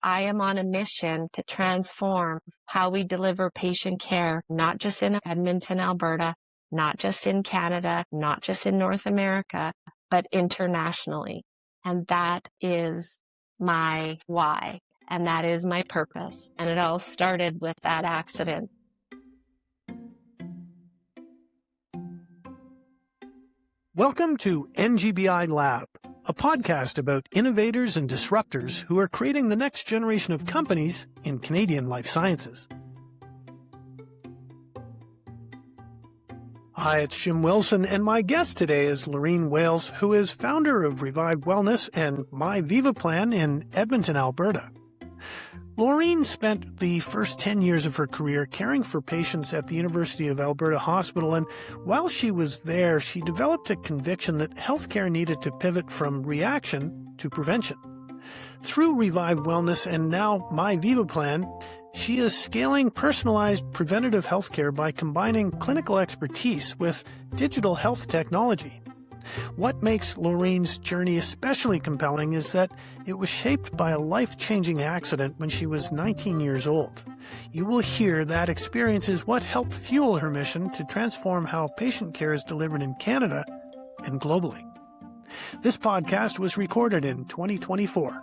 I am on a mission to transform how we deliver patient care, not just in Edmonton, Alberta, not just in Canada, not just in North America, but internationally. And that is my why, and that is my purpose. And it all started with that accident. Welcome to NGBi Lab, a podcast about innovators and disruptors who are creating the next generation of companies in Canadian life sciences. Hi, it's Jim Wilson, and my guest today is Loreen Wales, who is founder of Revive Wellness and My Viva plan in Edmonton, Alberta. Loreen spent the first 10 years of her career caring for patients at the University of Alberta Hospital, and while she was there, she developed a conviction that healthcare needed to pivot from reaction to prevention. Through Revive Wellness and now My Viva plan, she is scaling personalized preventative healthcare by combining clinical expertise with digital health technology. What makes Loreen's journey especially compelling is that it was shaped by a life-changing accident when she was 19 years old. You will hear that experience is what helped fuel her mission to transform how patient care is delivered in Canada and globally. This podcast was recorded in 2024.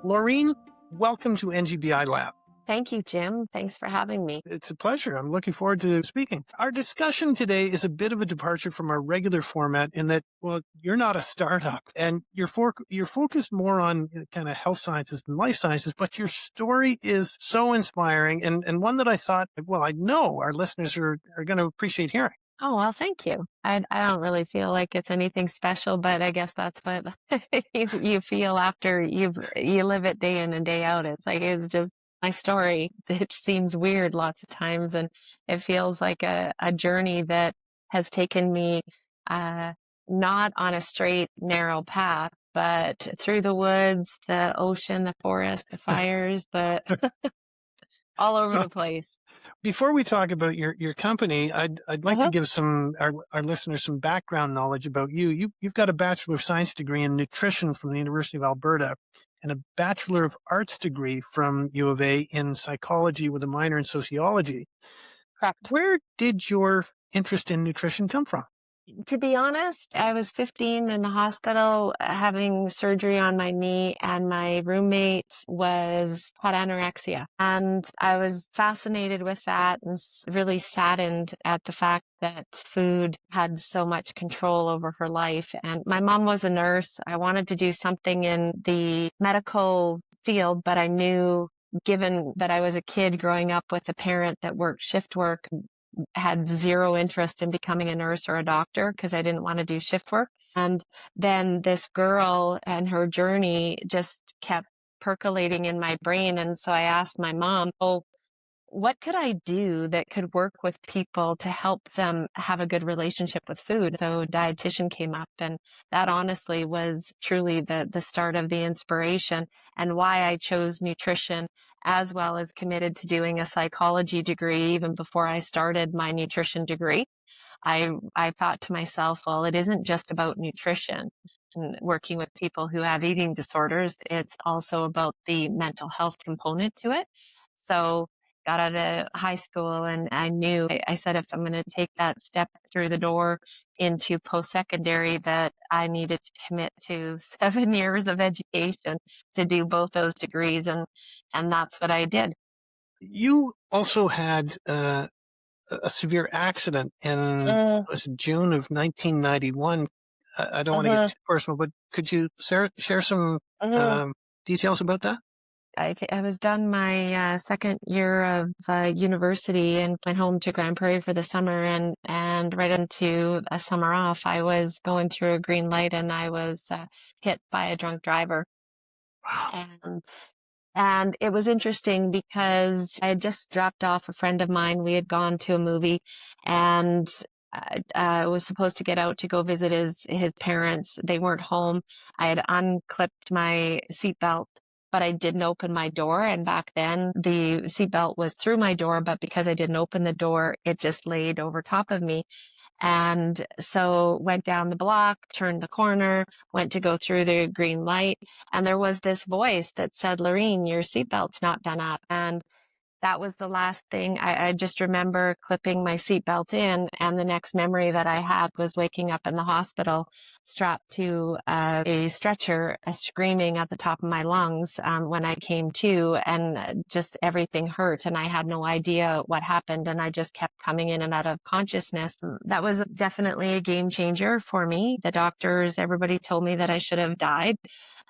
Loreen, welcome to NGBi Lab. Thank you, Jim. Thanks for having me. It's a pleasure. I'm looking forward to speaking. Our discussion today is a bit of a departure from our regular format in that, well, you're not a startup and you're focused more on kind of health sciences than life sciences, but your story is so inspiring and one that I thought, well, I know our listeners are going to appreciate hearing. Oh, well, thank you. I don't really feel like it's anything special, but I guess that's what you feel after you live it day in and day out. It's just my story. It seems weird lots of times, and it feels like a journey that has taken me not on a straight, narrow path, but through the woods, the ocean, the forest, the fires, but all over the place. Before we talk about your company, I'd like to give our listeners some background knowledge about you. You've got a Bachelor of Science degree in nutrition from the University of Alberta and a Bachelor of Arts degree from U of A in psychology with a minor in sociology. Correct. Where did your interest in nutrition come from? To be honest, I was 15 in the hospital having surgery on my knee, and my roommate had anorexia. And I was fascinated with that and really saddened at the fact that food had so much control over her life. And my mom was a nurse. I wanted to do something in the medical field, but I knew, given that I was a kid growing up with a parent that worked shift work, had zero interest in becoming a nurse or a doctor because I didn't want to do shift work. And then this girl and her journey just kept percolating in my brain. And so I asked my mom, what could I do that could work with people to help them have a good relationship with food? So dietitian came up, and that honestly was truly the start of the inspiration and why I chose nutrition, as well as committed to doing a psychology degree even before I started my nutrition degree. I thought to myself, well, it isn't just about nutrition and working with people who have eating disorders. It's also about the mental health component to it. So got out of high school and I said, if I'm going to take that step through the door into post-secondary, that I needed to commit to 7 years of education to do both those degrees. And that's what I did. You also had a severe accident in June of 1991. I don't want to get too personal, but could you share some details about that? I was done my second year of university and went home to Grand Prairie for the summer, and right into a summer off, I was going through a green light and I was hit by a drunk driver. Wow. And it was interesting because I had just dropped off a friend of mine. We had gone to a movie, and I was supposed to get out to go visit his parents. They weren't home. I had unclipped my seatbelt but I didn't open my door. And back then the seatbelt was through my door, but because I didn't open the door, it just laid over top of me. And so went down the block, turned the corner, went to go through the green light. And there was this voice that said, Loreen, your seatbelt's not done up. And that was the last thing. I just remember clipping my seatbelt in, and the next memory that I had was waking up in the hospital, strapped to a stretcher, screaming at the top of my lungs when I came to, and just everything hurt, and I had no idea what happened, and I just kept coming in and out of consciousness. That was definitely a game changer for me. The doctors, everybody told me that I should have died.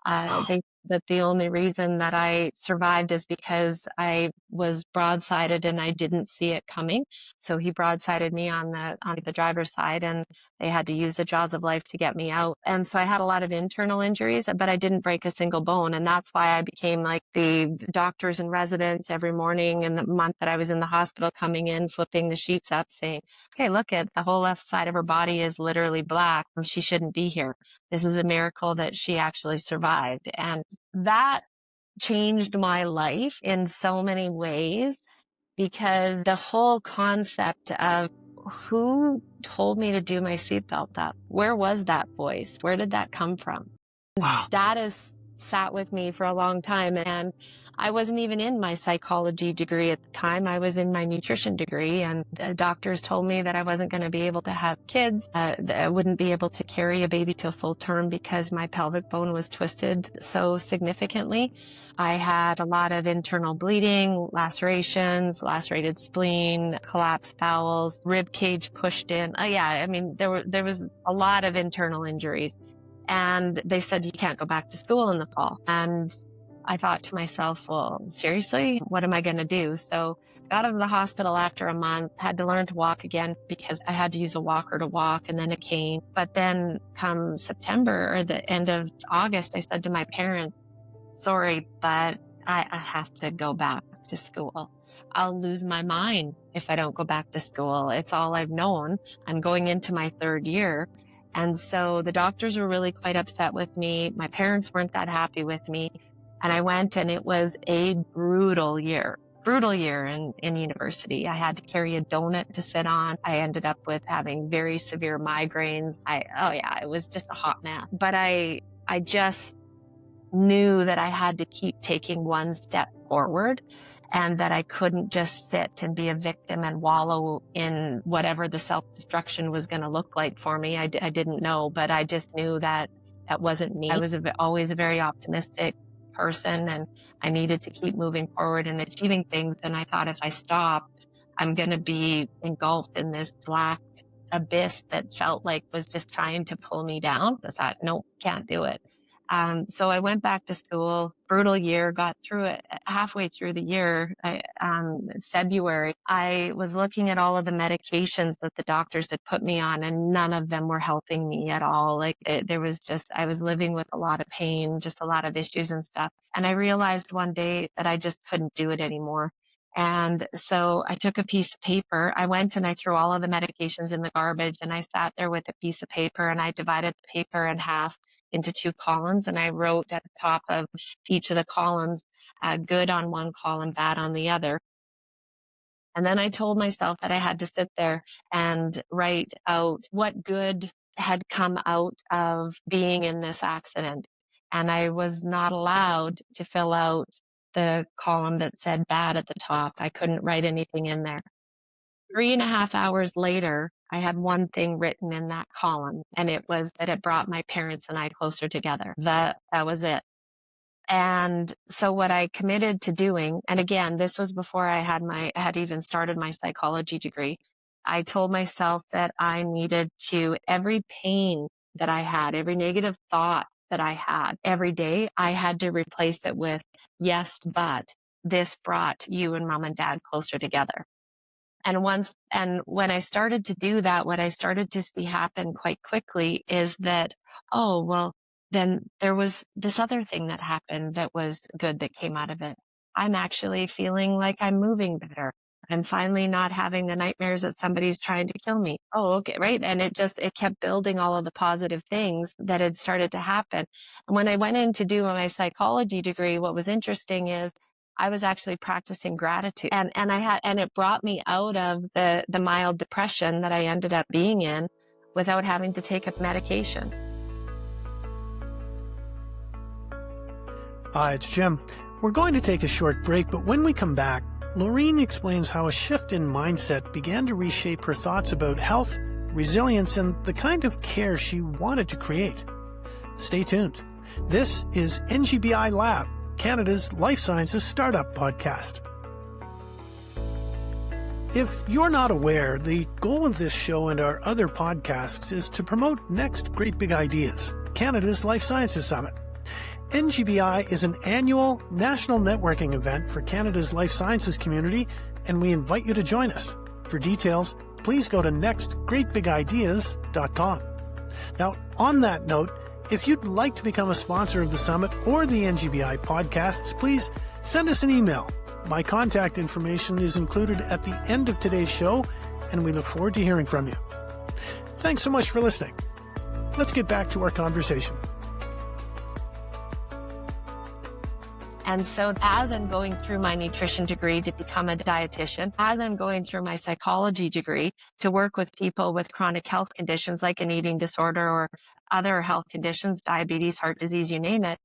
They that the only reason that I survived is because I was broadsided and I didn't see it coming. So he broadsided me on the driver's side, and they had to use the jaws of life to get me out. And so I had a lot of internal injuries, but I didn't break a single bone. And that's why I became like the doctors and residents every morning in the month that I was in the hospital, coming in, flipping the sheets up, saying, okay, look at the whole left side of her body is literally black. She shouldn't be here. This is a miracle that she actually survived. And that changed my life in so many ways, because the whole concept of who told me to do my seatbelt up? Where was that voice? Where did that come from? Wow. That has sat with me for a long time. And I wasn't even in my psychology degree at the time. I was in my nutrition degree, and the doctors told me that I wasn't going to be able to have kids. That I wouldn't be able to carry a baby to full term because my pelvic bone was twisted so significantly. I had a lot of internal bleeding, lacerations, lacerated spleen, collapsed bowels, rib cage pushed in. Yeah, I mean, there was a lot of internal injuries. And they said, you can't go back to school in the fall. And I thought to myself, well, seriously, what am I going to do? So I got out of the hospital after a month, had to learn to walk again because I had to use a walker to walk and then a cane. But then come September or the end of August, I said to my parents, sorry, but I have to go back to school. I'll lose my mind if I don't go back to school. It's all I've known. I'm going into my third year. And so the doctors were really quite upset with me. My parents weren't that happy with me. And I went, and it was a brutal year in university. I had to carry a donut to sit on. I ended up with having very severe migraines. It was just a hot mess. But I just knew that I had to keep taking one step forward, and that I couldn't just sit and be a victim and wallow in whatever the self-destruction was going to look like for me. I didn't know, but I just knew that that wasn't me. I was always a very optimistic person, and I needed to keep moving forward and achieving things. And I thought, if I stop, I'm going to be engulfed in this black abyss that felt like was just trying to pull me down. I thought, no, can't do it. So I went back to school, brutal year, got through it halfway through the year, February. I was looking at all of the medications that the doctors had put me on, and none of them were helping me at all. I was living with a lot of pain, just a lot of issues and stuff. And I realized one day that I just couldn't do it anymore. And so I took a piece of paper. I went and I threw all of the medications in the garbage, and I sat there with a piece of paper, and I divided the paper in half into two columns, and I wrote at the top of each of the columns, good on one column, bad on the other. And then I told myself that I had to sit there and write out what good had come out of being in this accident. And I was not allowed to fill out the column that said bad at the top. I couldn't write anything in there. 3.5 hours later, I had one thing written in that column, and it was that it brought my parents and I closer together. That was it. And so what I committed to doing, and again, this was before I had even started my psychology degree. I told myself that I needed to, every pain that I had, every negative thought that I had every day, I had to replace it with, yes, but this brought you and mom and dad closer together. And when I started to do that, what I started to see happen quite quickly is that, oh, well, then there was this other thing that happened that was good that came out of it. I'm actually feeling like I'm moving better. I'm finally not having the nightmares that somebody's trying to kill me. Oh, okay, right. And it kept building all of the positive things that had started to happen. And when I went in to do my psychology degree, what was interesting is I was actually practicing gratitude, and it brought me out of the mild depression that I ended up being in without having to take a medication. Hi, it's Jim. We're going to take a short break, but when we come back, Loreen explains how a shift in mindset began to reshape her thoughts about health, resilience, and the kind of care she wanted to create. Stay tuned. This is NGBi Lab, Canada's life sciences startup podcast. If you're not aware, the goal of this show and our other podcasts is to promote Next Great Big Ideas, Canada's Life Sciences Summit. NGBi is an annual national networking event for Canada's life sciences community, and we invite you to join us. For details, please go to nextgreatbigideas.com. Now, on that note, if you'd like to become a sponsor of the summit or the NGBi podcasts, please send us an email. My contact information is included at the end of today's show, and we look forward to hearing from you. Thanks so much for listening. Let's get back to our conversation. And so as I'm going through my nutrition degree to become a dietitian, as I'm going through my psychology degree to work with people with chronic health conditions like an eating disorder or other health conditions, diabetes, heart disease, you name it,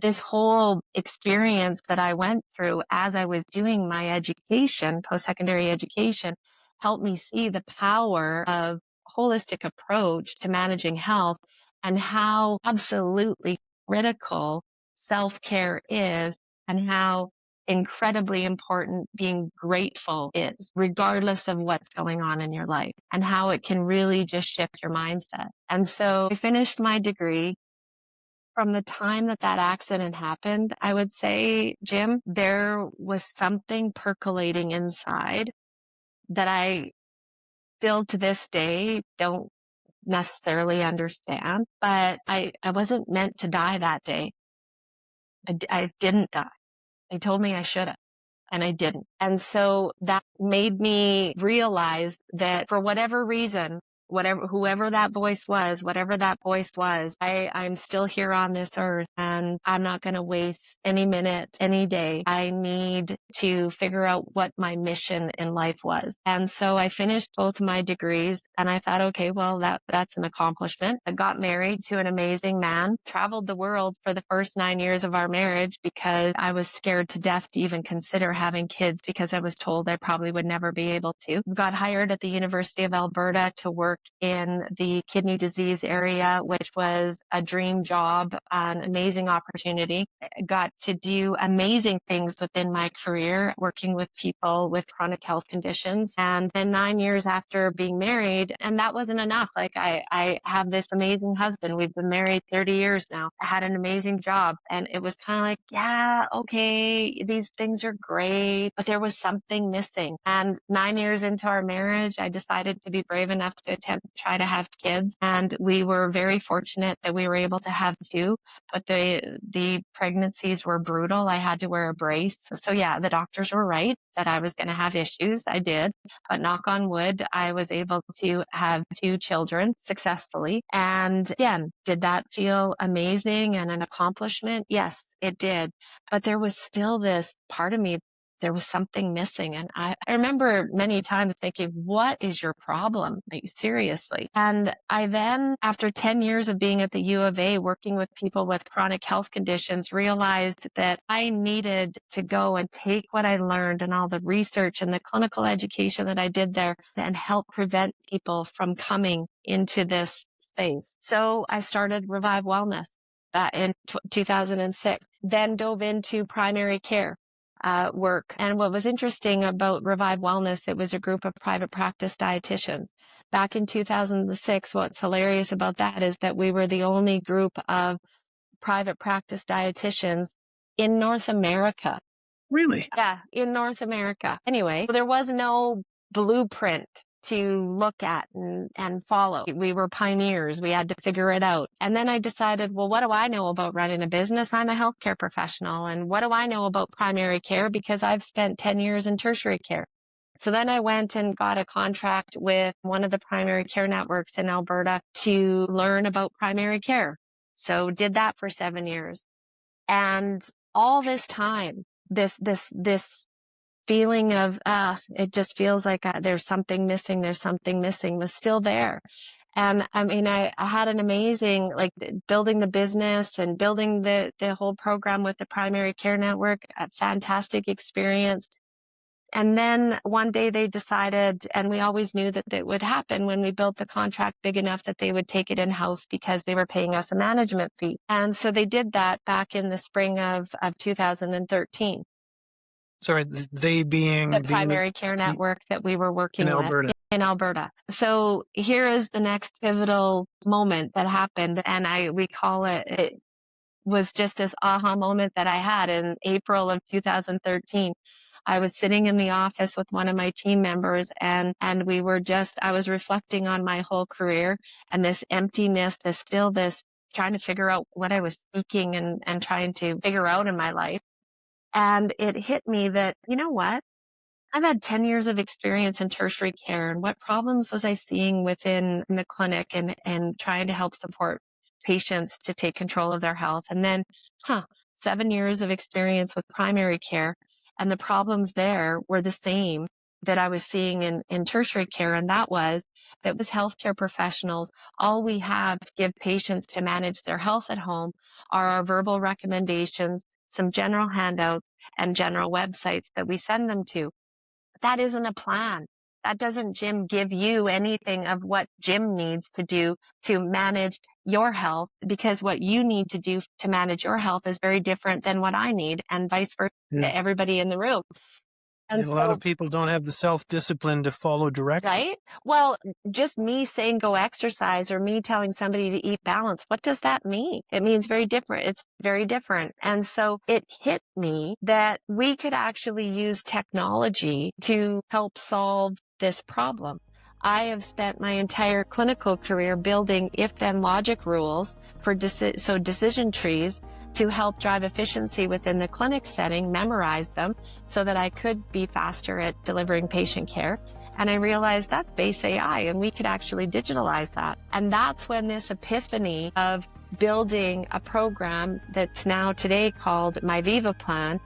this whole experience that I went through as I was doing my education, post-secondary education, helped me see the power of holistic approach to managing health and how absolutely critical self-care is and how incredibly important being grateful is, regardless of what's going on in your life, and how it can really just shift your mindset. And so I finished my degree. From the time that accident happened, I would say, Jim, there was something percolating inside that I still to this day don't necessarily understand, but I wasn't meant to die that day. I didn't die. They told me I should have, and I didn't. And so that made me realize that for whatever reason, whoever that voice was, I'm still here on this earth, and I'm not going to waste any minute, any day. I need to figure out what my mission in life was. And so I finished both my degrees, and I thought, okay, well, that's an accomplishment. I got married to an amazing man, traveled the world for the first 9 years of our marriage because I was scared to death to even consider having kids because I was told I probably would never be able to. Got hired at the University of Alberta to work in the kidney disease area, which was a dream job, an amazing opportunity. Got to do amazing things within my career, working with people with chronic health conditions. And then 9 years after being married, and that wasn't enough. Like I have this amazing husband. We've been married 30 years now. I had an amazing job. And it was kind of like, yeah, okay, these things are great, but there was something missing. And 9 years into our marriage, I decided to be brave enough to attempt to try to have kids. And we were very fortunate that we were able to have two, but the pregnancies were brutal. I had to wear a brace. So yeah, the doctors were right that I was going to have issues. I did, but knock on wood, I was able to have two children successfully. And again, did that feel amazing and an accomplishment? Yes, it did. But there was still this part of me, there was something missing. And I remember many times thinking, what is your problem? Like, seriously. And I then, after 10 years of being at the U of A, working with people with chronic health conditions, realized that I needed to go and take what I learned and all the research and the clinical education that I did there and help prevent people from coming into this space. So I started Revive Wellness in 2006, then dove into primary care work. And what was interesting about Revive Wellness, it was a group of private practice dietitians. Back in 2006, what's hilarious about that is that we were the only group of private practice dietitians in North America. Really? Yeah, in North America. Anyway, there was no blueprint to look at and follow. We were pioneers. We had to figure it out. And then I decided, well, what do I know about running a business? I'm a healthcare professional. And what do I know about primary care? Because I've spent 10 years in tertiary care. So then I went and got a contract with one of the primary care networks in Alberta to learn about primary care. So did that for 7 years. And all this time, this feeling of, it just feels like there's something missing, was still there. And I mean, I had an amazing, like building the business and building the whole program with the primary care network, a fantastic experience. And then one day they decided, and we always knew that it would happen when we built the contract big enough that they would take it in-house because they were paying us a management fee. And so they did that back in the spring of 2013. Sorry, they being The primary care network that we were working in Alberta. with in Alberta. So here is the next pivotal moment that happened, and we call it was just this aha moment that I had in April of 2013. I was sitting in the office with one of my team members, and I was reflecting on my whole career and this emptiness, this trying to figure out what I was seeking and trying to figure out in my life. And it hit me that, you know what? I've had 10 years of experience in tertiary care, and what problems was I seeing within the clinic and trying to help support patients to take control of their health. And then, 7 years of experience with primary care, and the problems there were the same that I was seeing in tertiary care. And that was healthcare professionals, all we have to give patients to manage their health at home are our verbal recommendations, some general handouts, and general websites that we send them to. That isn't a plan. That doesn't give you anything of what Jim needs to do to manage your health, because what you need to do to manage your health is very different than what I need, and vice versa to everybody in the room. And a lot of people don't have the self-discipline to follow directly. Right? Well, just me saying go exercise or me telling somebody to eat balance, what does that mean? It means very different. It's very different. And so it hit me that we could actually use technology to help solve this problem. I have spent my entire clinical career building if-then logic rules for decision trees to help drive efficiency within the clinic setting, memorize them so that I could be faster at delivering patient care. And I realized that's base AI, and we could actually digitalize that. And that's when this epiphany of building a program that's now today called my Viva plan,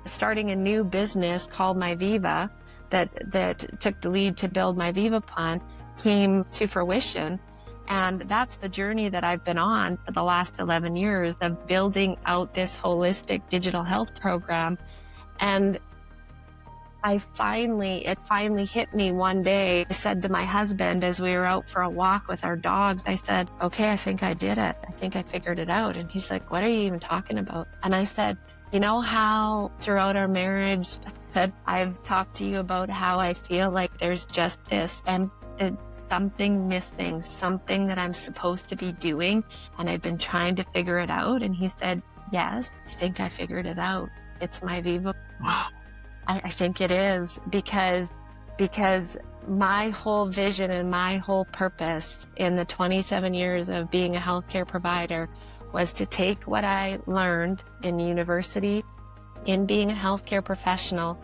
starting a new business called my Viva that took the lead to build my Viva plan, came to fruition. And that's the journey that I've been on for the last 11 years of building out this holistic digital health program. And it finally hit me one day. I said to my husband as we were out for a walk with our dogs, I said, okay, I think I did it. I think I figured it out. And he's like, what are you even talking about? And I said, you know how throughout our marriage, I said, I've talked to you about how I feel like there's justice and something missing, something that I'm supposed to be doing, and I've been trying to figure it out. And he said, yes, I think I figured it out. It's my Viva. Wow. I think it is because my whole vision and my whole purpose in the 27 years of being a healthcare provider was to take what I learned in university, in being a healthcare professional,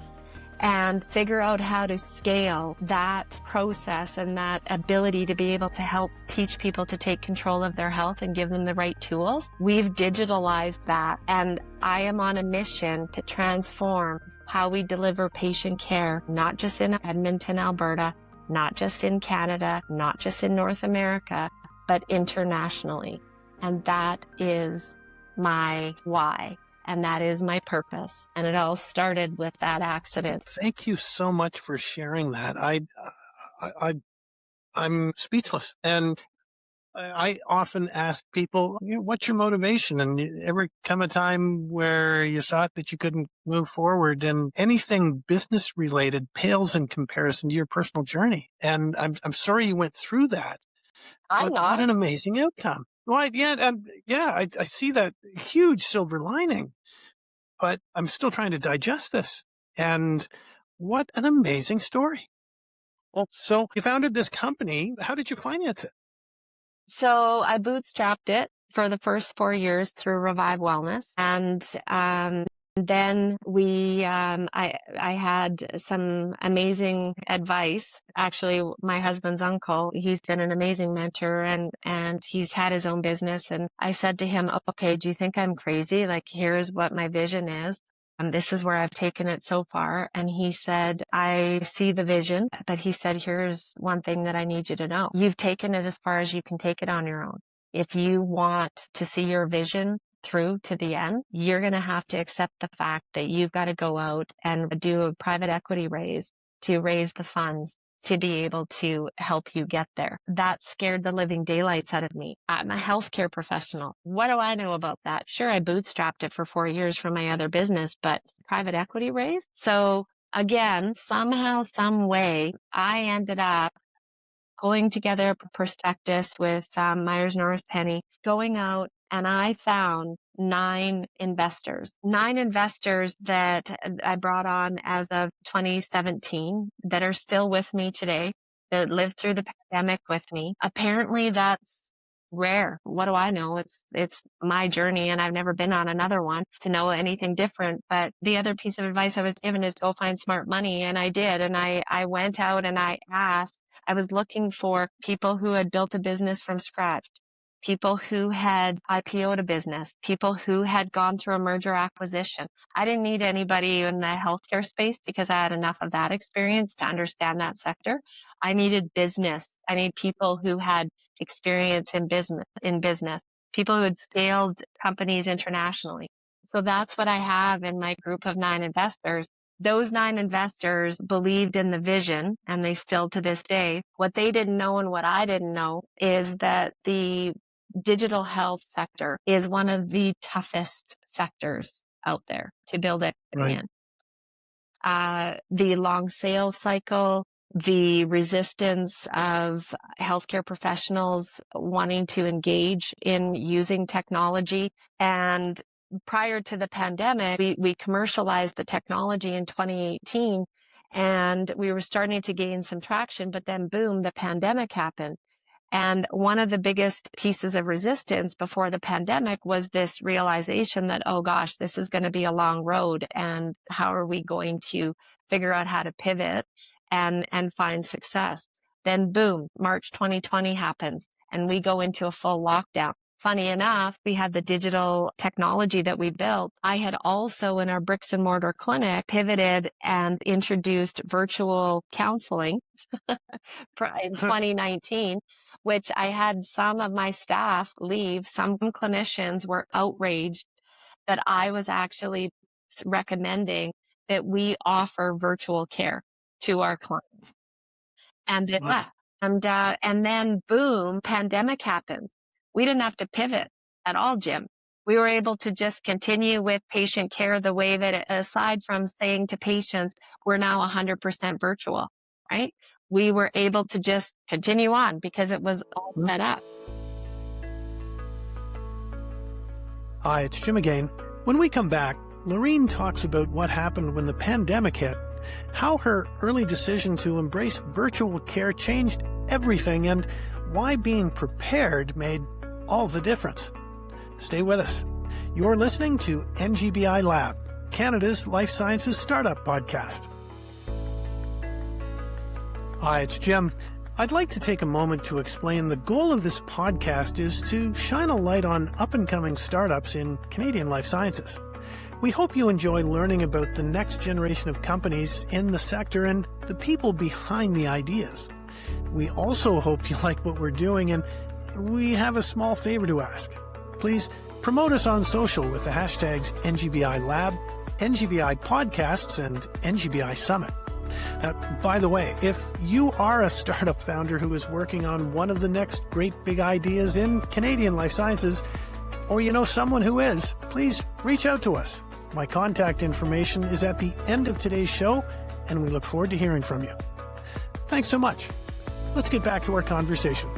and figure out how to scale that process and that ability to be able to help teach people to take control of their health and give them the right tools. We've digitalized that, and I am on a mission to transform how we deliver patient care, not just in Edmonton, Alberta, not just in Canada, not just in North America, but internationally. And that is my why. And that is my purpose. And it all started with that accident. Thank you so much for sharing that. I'm speechless. And I often ask people, what's your motivation? And ever come a time where you thought that you couldn't move forward, and anything business related pales in comparison to your personal journey. And I'm sorry you went through that. I'm not. What an amazing outcome. Well, I see that huge silver lining, but I'm still trying to digest this. And what an amazing story. So you founded this company. How did you finance it? So I bootstrapped it for the first 4 years through Revive Wellness. And Then I had some amazing advice. Actually, my husband's uncle, he's been an amazing mentor and he's had his own business. And I said to him, okay, do you think I'm crazy? Like, here's what my vision is. This is where I've taken it so far. And he said, I see the vision, but he said, here's one thing that I need you to know. You've taken it as far as you can take it on your own. If you want to see your vision through to the end, you're going to have to accept the fact that you've got to go out and do a private equity raise to raise the funds to be able to help you get there. That scared the living daylights out of me. I'm a healthcare professional. What do I know about that? Sure, I bootstrapped it for 4 years from my other business, but private equity raise? So again, somehow, some way, I ended up pulling together a prospectus with Myers Norris Penny, going out, and I found nine investors that I brought on as of 2017 that are still with me today, that lived through the pandemic with me. Apparently that's rare. What do I know? It's my journey, and I've never been on another one to know anything different. But the other piece of advice I was given is go find smart money, and I did. And I went out and I asked. I was looking for people who had built a business from scratch, people who had IPO'd a business, people who had gone through a merger acquisition. I didn't need anybody in the healthcare space because I had enough of that experience to understand that sector. I needed business. I need people who had experience in business, people who had scaled companies internationally. So that's what I have in my group of 9 investors. Those 9 investors believed in the vision, and they still to this day. What they didn't know and what I didn't know is that the digital health sector is one of the toughest sectors out there to build equity in. The long sales cycle, the resistance of healthcare professionals wanting to engage in using technology. And prior to the pandemic, we commercialized the technology in 2018 and we were starting to gain some traction, but then boom, the pandemic happened. And one of the biggest pieces of resistance before the pandemic was this realization that, oh gosh, this is going to be a long road. And how are we going to figure out how to pivot and find success? Then boom, March 2020 happens and we go into a full lockdown. Funny enough, we had the digital technology that we built. I had also in our bricks and mortar clinic pivoted and introduced virtual counseling in 2019, which I had some of my staff leave. Some clinicians were outraged that I was actually recommending that we offer virtual care to our clients. And it left. And then boom, pandemic happens. We didn't have to pivot at all, Jim. We were able to just continue with patient care the way that, aside from saying to patients, we're now 100% virtual, right? We were able to just continue on because it was all set up. Hi, it's Jim again. When we come back, Loreen talks about what happened when the pandemic hit, how her early decision to embrace virtual care changed everything, and why being prepared made all the difference. Stay with us. You're listening to NGBi Lab, Canada's life sciences startup podcast. Hi, it's Jim. I'd like to take a moment to explain the goal of this podcast is to shine a light on up-and-coming startups in Canadian life sciences. We hope you enjoy learning about the next generation of companies in the sector and the people behind the ideas. We also hope you like what we're doing, and we have a small favor to ask. Please promote us on social with the hashtags NGBi Lab, NGBi Podcasts, and NGBi Summit. By the way, if you are a startup founder who is working on one of the next great big ideas in Canadian life sciences, or you know someone who is, please reach out to us. My contact information is at the end of today's show, and we look forward to hearing from you. Thanks so much. Let's get back to our conversation.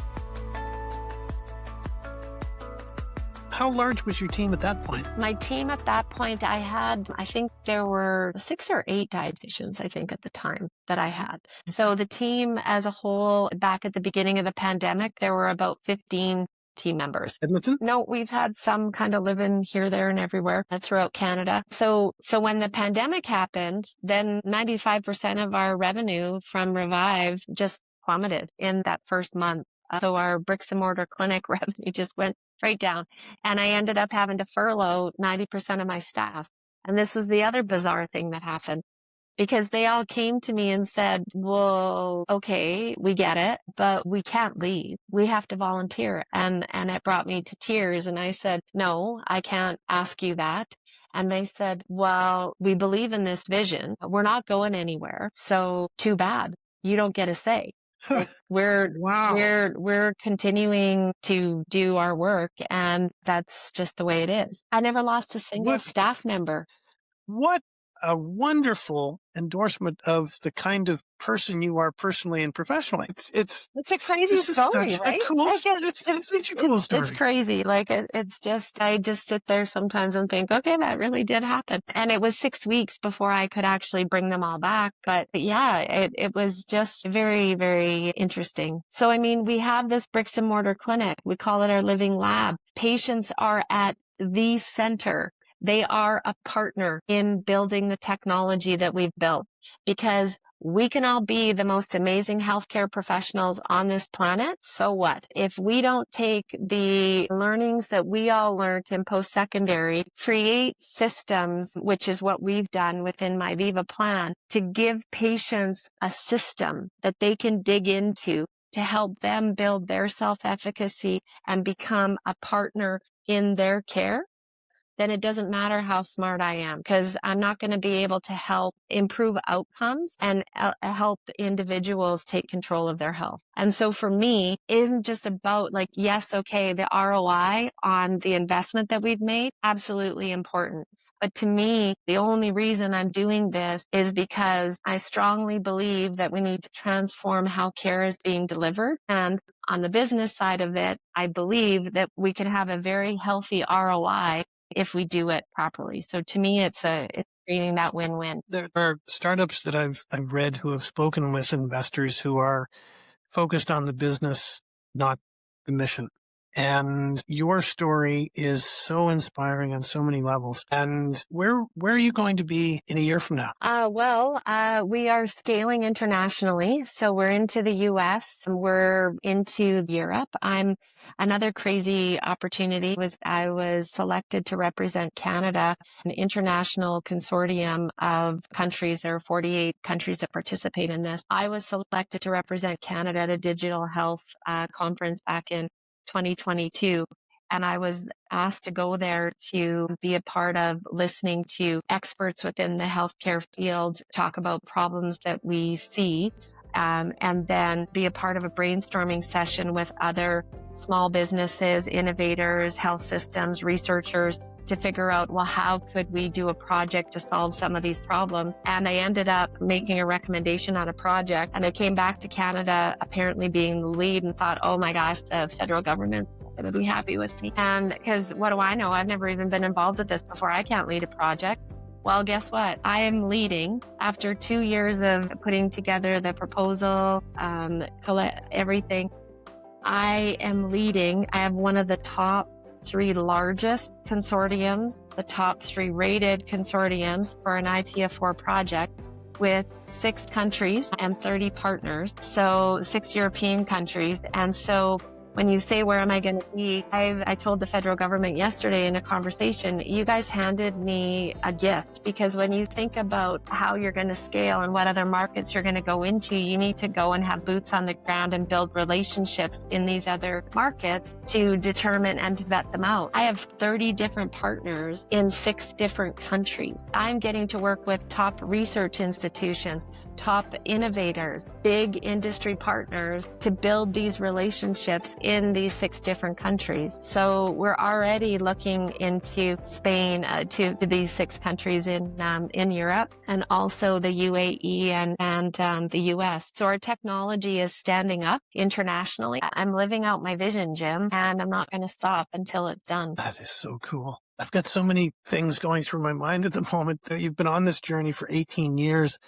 How large was your team at that point? My team at that point, I think there were 6 or 8 dietitians, I think, at the time that I had. So the team as a whole, back at the beginning of the pandemic, there were about 15 team members. Edmonton? No, we've had some kind of living here, there, and everywhere throughout Canada. So when the pandemic happened, then 95% of our revenue from Revive just plummeted in that first month. So our bricks and mortar clinic revenue just went right down. And I ended up having to furlough 90% of my staff. And this was the other bizarre thing that happened, because they all came to me and said, well, okay, we get it, but we can't leave. We have to volunteer. And it brought me to tears. And I said, no, I can't ask you that. And they said, well, we believe in this vision. We're not going anywhere. So too bad. You don't get a say. Like Wow. we're continuing to do our work, and that's just the way it is. I never lost a single staff member. What a wonderful endorsement of the kind of person you are personally and professionally. It's a crazy story, right? A cool story. It's such a cool story. It's crazy. Like it's just, I just sit there sometimes and think, okay, that really did happen. And it was 6 weeks before I could actually bring them all back. But yeah, it was just very, very interesting. So, I mean, we have this bricks and mortar clinic. We call it our living lab. Patients are at the center. They are a partner in building the technology that we've built, because we can all be the most amazing healthcare professionals on this planet. So what? If we don't take the learnings that we all learned in post-secondary, create systems, which is what we've done within my Viva plan, to give patients a system that they can dig into to help them build their self-efficacy and become a partner in their care, then it doesn't matter how smart I am, because I'm not going to be able to help improve outcomes and help individuals take control of their health. And so for me, it isn't just about like, yes, okay, the ROI on the investment that we've made, absolutely important. But to me, the only reason I'm doing this is because I strongly believe that we need to transform how care is being delivered. And on the business side of it, I believe that we can have a very healthy ROI if we do it properly. So to me, it's creating that win-win. There are startups that I've read who have spoken with investors who are focused on the business, not the mission. And your story is so inspiring on so many levels. And where are you going to be in a year from now? We are scaling internationally. So we're into the US, we're into Europe. Another crazy opportunity was I was selected to represent Canada, an international consortium of countries. There are 48 countries that participate in this. I was selected to represent Canada at a digital health conference back in 2022. And I was asked to go there to be a part of listening to experts within the healthcare field talk about problems that we see, and then be a part of a brainstorming session with other small businesses, innovators, health systems, researchers, to figure out, well, how could we do a project to solve some of these problems? And I ended up making a recommendation on a project, and I came back to Canada apparently being the lead and thought, oh my gosh, the federal government going to be happy with me. And because what do I know? I've never even been involved with this before. I can't lead a project. Well, guess what? I am leading after 2 years of putting together the proposal, everything. I am leading. I have one of the top 3 largest consortiums, the top 3 rated consortiums for an ITF4 project, with 6 countries and 30 partners. So 6 European countries. And so when you say, where am I going to be? I told the federal government yesterday in a conversation, you guys handed me a gift, because when you think about how you're going to scale and what other markets you're going to go into, you need to go and have boots on the ground and build relationships in these other markets to determine and to vet them out. I have 30 different partners in 6 different countries. I'm getting to work with top research institutions, top innovators, big industry partners to build these relationships in these 6 different countries. So we're already looking into Spain, to these 6 countries in Europe, and also the UAE and the US. So our technology is standing up internationally. I'm living out my vision, Jim, and I'm not going to stop until it's done. That is so cool. I've got so many things going through my mind at the moment. You've been on this journey for 18 years.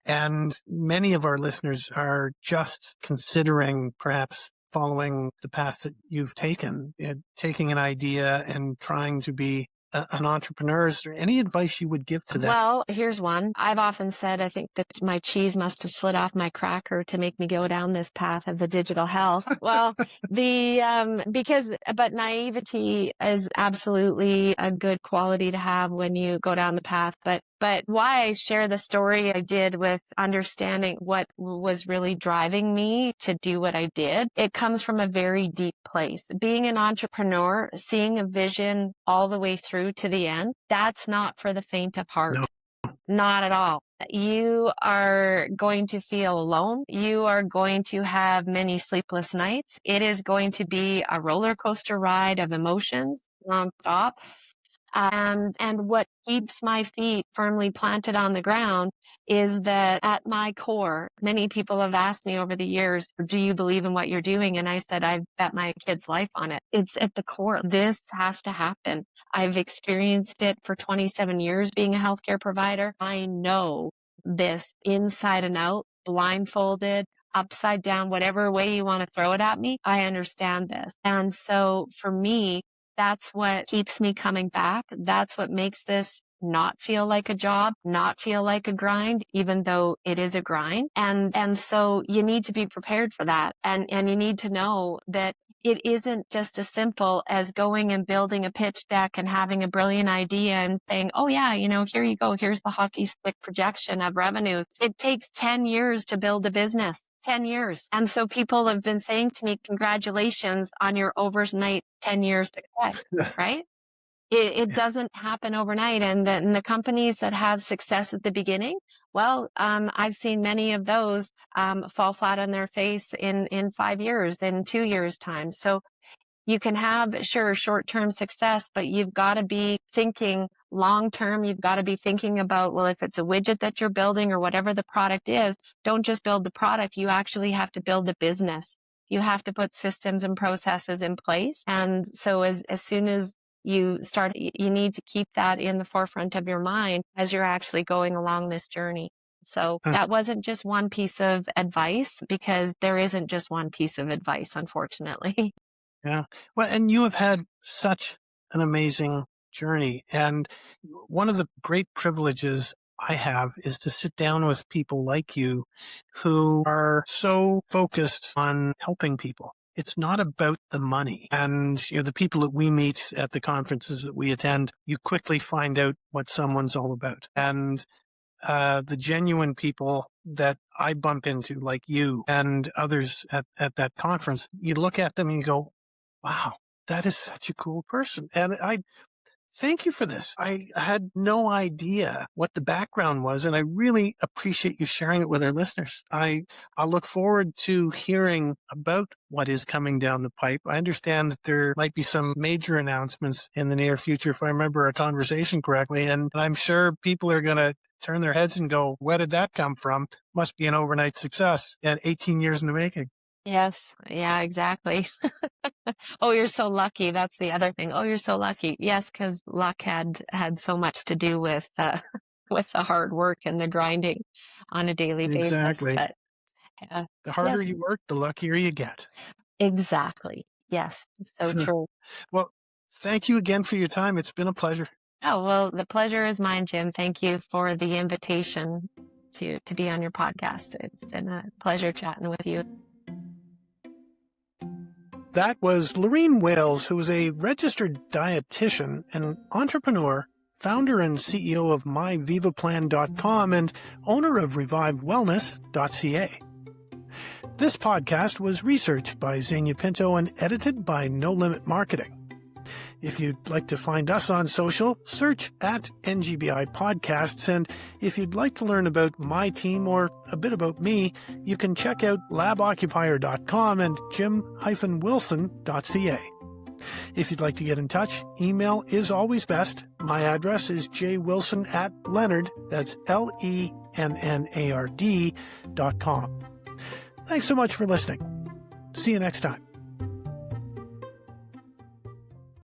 And many of our listeners are just considering perhaps following the path that you've taken, taking an idea and trying to be an entrepreneur. Is there any advice you would give to them? Well, here's one. I've often said I think that my cheese must have slid off my cracker to make me go down this path of the digital health. Well, but naivety is absolutely a good quality to have when you go down the path. But why I share the story I did with understanding what was really driving me to do what I did, it comes from a very deep place. Being an entrepreneur, seeing a vision all the way through to the end, that's not for the faint of heart. No. Not at all. You are going to feel alone. You are going to have many sleepless nights. It is going to be a roller coaster ride of emotions nonstop. And what keeps my feet firmly planted on the ground is that at my core, many people have asked me over the years, do you believe in what you're doing? And I said, I've bet my kid's life on it. It's at the core. This has to happen. I've experienced it for 27 years being a healthcare provider. I know this inside and out, blindfolded, upside down, whatever way you want to throw it at me. I understand this. And so for me, that's what keeps me coming back. That's what makes this not feel like a job, not feel like a grind, even though it is a grind. And so you need to be prepared for that. And you need to know that it isn't just as simple as going and building a pitch deck and having a brilliant idea and saying, oh yeah, here you go. Here's the hockey stick projection of revenues. It takes 10 years to build a business. 10 years. And so people have been saying to me, congratulations on your overnight 10-year success, right? It doesn't happen overnight. And the companies that have success at the beginning, well, I've seen many of those fall flat on their face in 5 years, in 2 years' time. So you can have, sure, short-term success, but you've got to be thinking long-term. You've got to be thinking about, well, if it's a widget that you're building or whatever the product is, don't just build the product. You actually have to build a business. You have to put systems and processes in place. And so as soon as you start, you need to keep that in the forefront of your mind as you're actually going along this journey. So that wasn't just one piece of advice, because there isn't just one piece of advice, unfortunately. Yeah. Well, and you have had such an amazing journey. And one of the great privileges I have is to sit down with people like you who are so focused on helping people. It's not about the money. And the people that we meet at the conferences that we attend, you quickly find out what someone's all about. And the genuine people that I bump into, like you and others at that conference, you look at them and you go, wow, that is such a cool person. And I thank you for this. I had no idea what the background was, and I really appreciate you sharing it with our listeners. I look forward to hearing about what is coming down the pipe. I understand that there might be some major announcements in the near future, if I remember our conversation correctly, and I'm sure people are going to turn their heads and go, where did that come from? Must be an overnight success and 18 years in the making. Yes. Yeah, exactly. Oh, you're so lucky. That's the other thing. Oh, you're so lucky. Yes, because luck had so much to do with with the hard work and the grinding on a daily basis. Exactly. But The harder yes, you work, the luckier you get. exactly. Yes, so true. Well, thank you again for your time. It's been a pleasure. Oh, well, the pleasure is mine, Jim. Thank you for the invitation to be on your podcast. It's been a pleasure chatting with you. That was Loreen Wales, who is a registered dietitian and entrepreneur, founder and CEO of myvivaplan.com and owner of revivedwellness.ca. This podcast was researched by Xenia Pinto and edited by No Limit Marketing. If you'd like to find us on social, search at NGBi Podcasts. And if you'd like to learn about my team or a bit about me, you can check out laboccupier.com and jim-wilson.ca. If you'd like to get in touch, email is always best. My address is jwilson@leonard, that's LENNARD.com. Thanks so much for listening. See you next time.